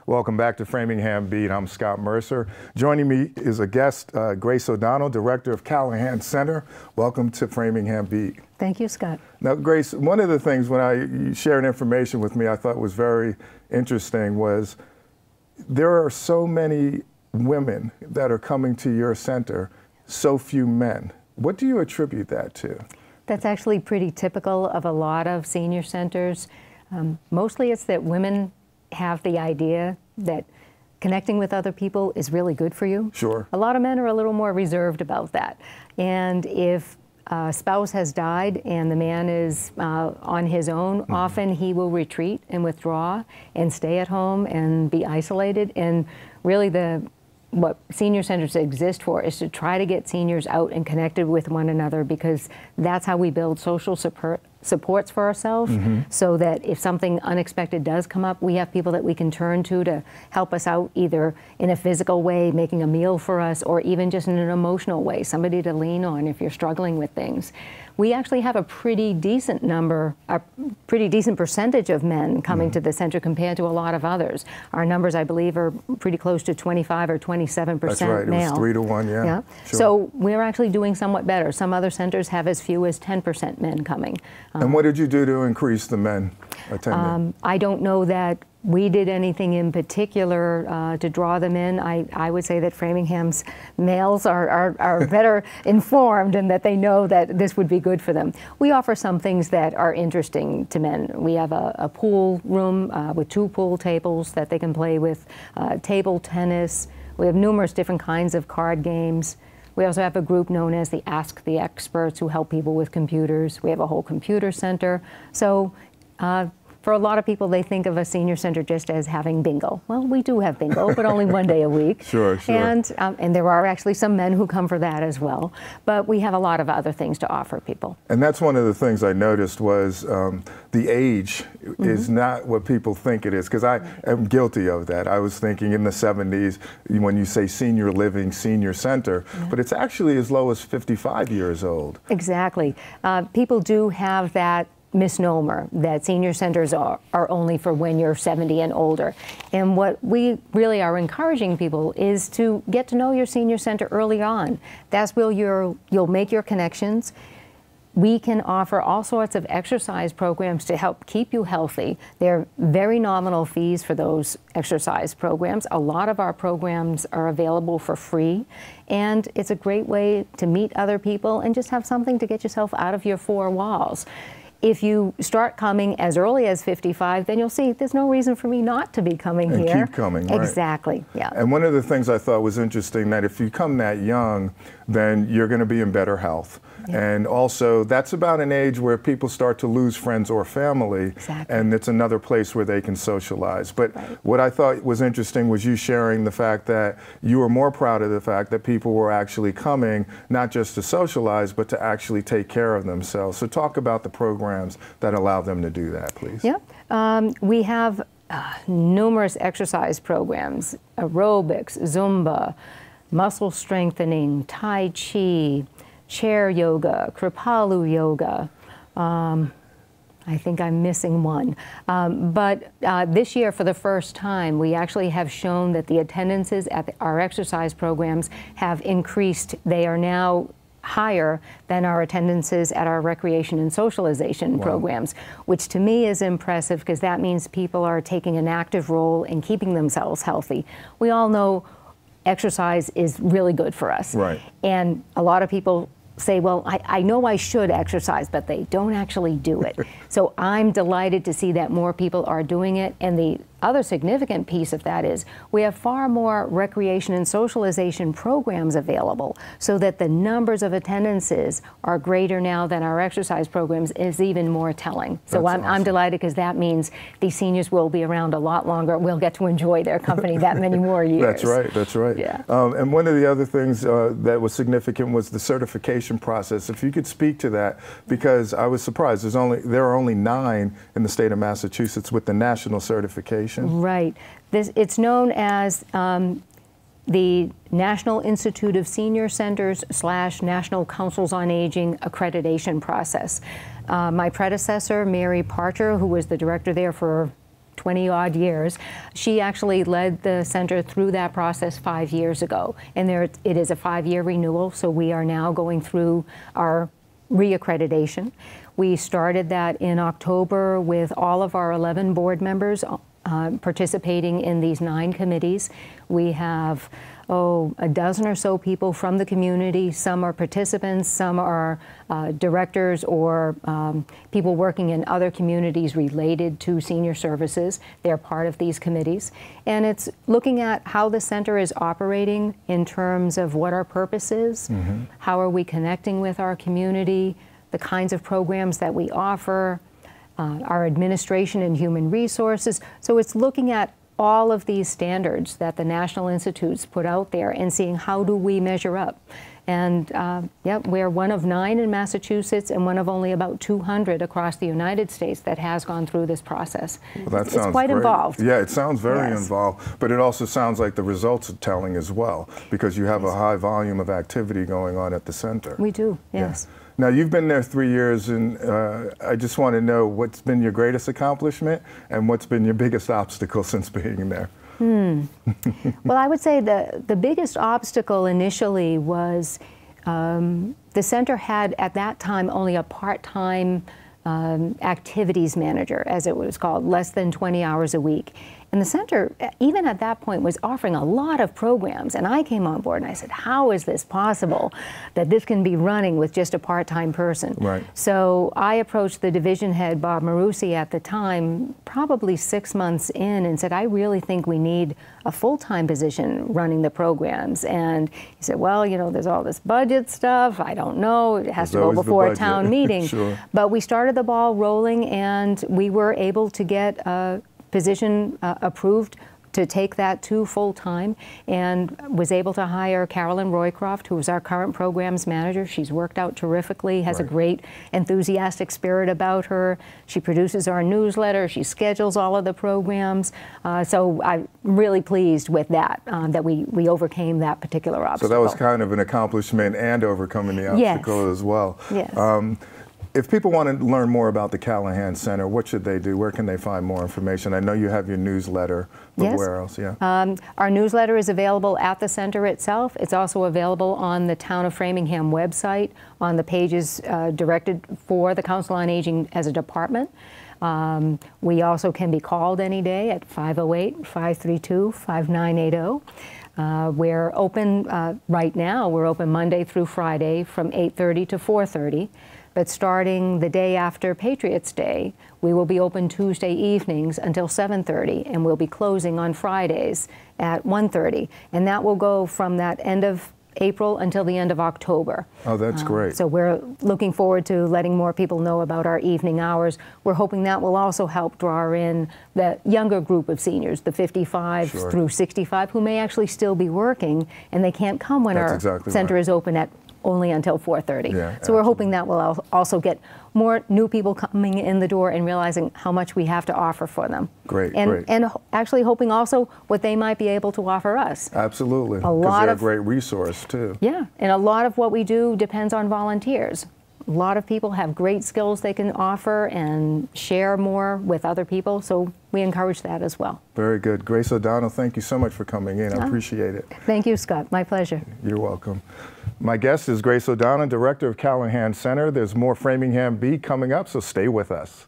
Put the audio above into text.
Welcome back to Framingham Beat. I'm Scott Mercer. Joining me is a guest, Grace O'Donnell, Director of Callahan Center. Welcome to Framingham Beat. Thank you, Scott. Now, Grace, one of the things when you shared information with me I thought was very interesting was there are so many women that are coming to your center, so few men. What do you attribute that to? That's actually pretty typical of a lot of senior centers. Mostly it's that women have the idea that connecting with other people is really good for you. Sure. A lot of men are a little more reserved about that. And if a spouse has died and the man is on his own, often he will retreat and withdraw and stay at home and be isolated. And really what senior centers exist for is to try to get seniors out and connected with one another, because that's how we build social supports for ourselves, so that if something unexpected does come up, we have people that we can turn to help us out, either in a physical way, making a meal for us, or even just in an emotional way, somebody to lean on if you're struggling with things. We actually have a pretty decent percentage of men coming to the center compared to a lot of others. Our numbers, I believe, are pretty close to 25 or 27% That's right. now. It was 3 to 1, yeah. Yeah. Sure. So we're actually doing somewhat better. Some other centers have as few as 10% men coming. And what did you do to increase the men attending? I don't know that we did anything in particular to draw them in. I would say that Framingham's males are better informed, and that they know that this would be good for them. We offer some things that are interesting to men. We have a pool room with 2 pool tables that they can play with, table tennis. We have numerous different kinds of card games. We also have a group known as the Ask the Experts, who help people with computers. We have a whole computer center. So for a lot of people, they think of a senior center just as having bingo. Well, we do have bingo, but only 1 day a week. Sure. And there are actually some men who come for that as well. But we have a lot of other things to offer people. And that's one of the things I noticed was the age is not what people think it is, because I am guilty of that. I was thinking in the 70s, when you say senior living, senior center, but it's actually as low as 55 years old. Exactly. People do have that misnomer that senior centers are only for when you're 70 and older. And what we really are encouraging people is to get to know your senior center early on. That's where you'll make your connections. We can offer all sorts of exercise programs to help keep you healthy. They're very nominal fees for those exercise programs. A lot of our programs are available for free, and it's a great way to meet other people and just have something to get yourself out of your 4 walls. If you start coming as early as 55, then you'll see there's no reason for me not to be coming and here. Keep coming, right. Exactly, yeah. And one of the things I thought was interesting, that if you come that young, then you're going to be in better health. Yeah. And also, that's about an age where people start to lose friends or family, exactly. And it's another place where they can socialize. But what I thought was interesting was you sharing the fact that you were more proud of the fact that people were actually coming, not just to socialize, but to actually take care of themselves. So talk about the programs that allow them to do that, please. Yeah, we have numerous exercise programs: aerobics, Zumba, muscle strengthening, Tai Chi, chair yoga, Kripalu yoga. I think I'm missing one. But this year, for the first time, we actually have shown that the attendances at our exercise programs have increased. They are now higher than our attendances at our recreation and socialization programs, which to me is impressive, because that means people are taking an active role in keeping themselves healthy. We all know exercise is really good for us. Right. And a lot of people say, well, I know I should exercise, but they don't actually do it. So I'm delighted to see that more people are doing it. And the other significant piece of that is we have far more recreation and socialization programs available, so that the numbers of attendances are greater now than our exercise programs is even more telling. So I'm delighted, because that means these seniors will be around a lot longer. We'll get to enjoy their company that many more years. That's right, that's right. Yeah. And one of the other things that was significant was the certification process. If you could speak to that, because I was surprised. There are only 9 in the state of Massachusetts with the national certification. Right. It's known as the National Institute of Senior Centers / National Councils on Aging accreditation process. My predecessor, Mary Parcher, who was the director there for 20-odd years. She actually led the center through that process 5 years ago. And it is a 5-year renewal, so we are now going through our reaccreditation. We started that in October with all of our 11 board members participating in these 9 committees. We have a dozen or so people from the community. Some are participants, some are directors or people working in other communities related to senior services. They're part of these committees. And it's looking at how the center is operating in terms of what our purpose is, how are we connecting with our community, the kinds of programs that we offer, our administration and human resources. So it's looking at all of these standards that the National Institutes put out there and seeing how do we measure up. And we're one of 9 in Massachusetts and one of only about 200 across the United States that has gone through this process. Well, that sounds it's quite great. Involved. Yeah, it sounds very involved, but it also sounds like the results are telling as well, because you have a high volume of activity going on at the center. We do, yes. Yeah. Now, you've been there 3 years, and I just want to know what's been your greatest accomplishment and what's been your biggest obstacle since being there? Well, I would say the biggest obstacle initially was the center had at that time only a part-time activities manager, as it was called, less than 20 hours a week. And the center, even at that point, was offering a lot of programs. And I came on board and I said, how is this possible that this can be running with just a part-time person? Right. So I approached the division head, Bob Marusi, at the time, probably 6 months in, and said, I really think we need a full-time position running the programs. And he said, well, you know, there's all this budget stuff. I don't know. It has to go before a town meeting. Sure. But we started the ball rolling, and we were able to get a position approved to take that to full-time, and was able to hire Carolyn Roycroft, who is our current programs manager. She's worked out terrifically, has a great enthusiastic spirit about her. She produces our newsletter, she schedules all of the programs. So I'm really pleased with that, that we overcame that particular obstacle. So that was kind of an accomplishment and overcoming the obstacle as well. Yes. If people want to learn more about the Callahan Center, what should they do? Where can they find more information? I know you have your newsletter, but where else? Yeah. Our newsletter is available at the center itself. It's also available on the Town of Framingham website, on the pages directed for the Council on Aging as a department. We also can be called any day at 508-532-5980. We're open right now. We're open Monday through Friday from 8:30 to 4:30. But starting the day after Patriots Day, we will be open Tuesday evenings until 7:30, and we'll be closing on Fridays at 1:30. And that will go from that end of April until the end of October. Oh, that's great. So we're looking forward to letting more people know about our evening hours. We're hoping that will also help draw in the younger group of seniors, the 55 through 65, who may actually still be working, and they can't come when our center is open at only until 4:30. Yeah, so we're hoping that will also get more new people coming in the door and realizing how much we have to offer for them. Great, and actually hoping also what they might be able to offer us. Absolutely, because they're a great resource too. Yeah, and a lot of what we do depends on volunteers. A lot of people have great skills they can offer and share more with other people, so we encourage that as well. Very good. Grace O'Donnell, thank you so much for coming in. I appreciate it. Thank you, Scott. My pleasure. You're welcome. My guest is Grace O'Donnell, Director of Callahan Center. There's more Framingham Beat coming up, so stay with us.